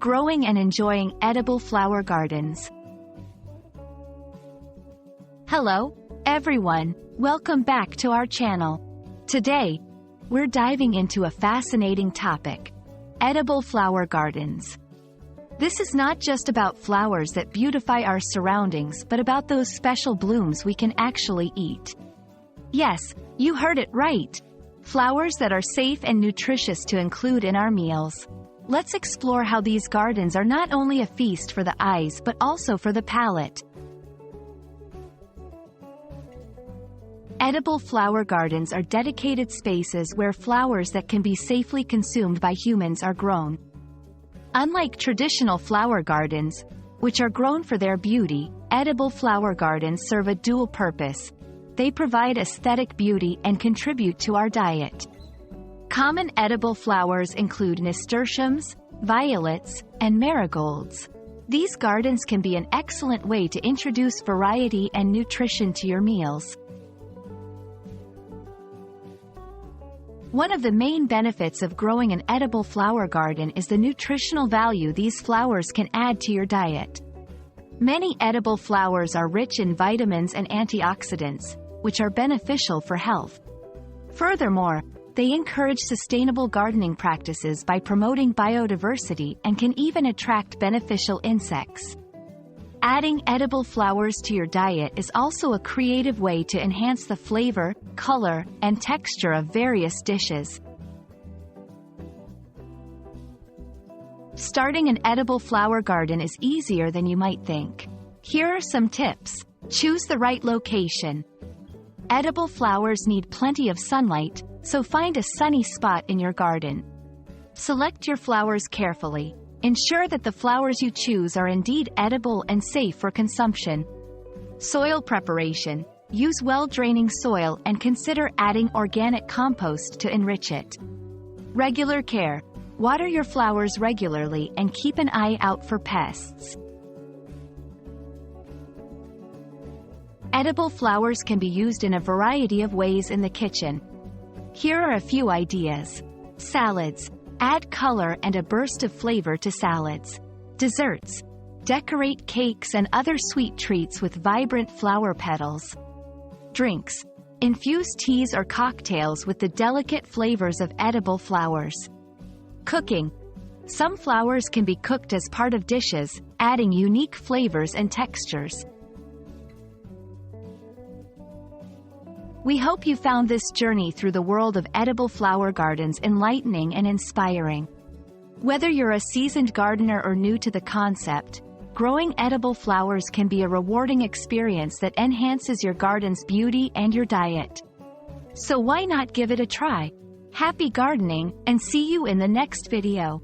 growing and enjoying edible flower gardens. Hello, everyone. Welcome back to our channel. Today, we're diving into a fascinating topic: edible flower gardens. This is not just about flowers that beautify our surroundings, but about those special blooms we can actually eat. Yes, you heard it right. Flowers that are safe and nutritious to include in our meals. Let's explore how these gardens are not only a feast for the eyes but also for the palate. Edible flower gardens are dedicated spaces where flowers that can be safely consumed by humans are grown. Unlike traditional flower gardens, which are grown for their beauty, edible flower gardens serve a dual purpose. They provide aesthetic beauty and contribute to our diet. Common edible flowers include nasturtiums, violets, and marigolds. These gardens can be an excellent way to introduce variety and nutrition to your meals. One of the main benefits of growing an edible flower garden is the nutritional value these flowers can add to your diet. Many edible flowers are rich in vitamins and antioxidants, which are beneficial for health. Furthermore, they encourage sustainable gardening practices by promoting biodiversity and can even attract beneficial insects. Adding edible flowers to your diet is also a creative way to enhance the flavor, color, and texture of various dishes. Starting an edible flower garden is easier than you might think. Here are some tips. Choose the right location. Edible flowers need plenty of sunlight, so find a sunny spot in your garden. Select your flowers carefully. Ensure that the flowers you choose are indeed edible and safe for consumption. Soil preparation. Use well-draining soil and consider adding organic compost to enrich it. Regular care. Water your flowers regularly and keep an eye out for pests. Edible flowers can be used in a variety of ways in the kitchen. Here are a few ideas. Salads. Add color and a burst of flavor to salads. Desserts. Decorate cakes and other sweet treats with vibrant flower petals. Drinks. Infuse teas or cocktails with the delicate flavors of edible flowers. Cooking. Some flowers can be cooked as part of dishes, adding unique flavors and textures. We hope you found this journey through the world of edible flower gardens enlightening and inspiring. Whether you're a seasoned gardener or new to the concept, growing edible flowers can be a rewarding experience that enhances your garden's beauty and your diet. So why not give it a try? Happy gardening, and see you in the next video.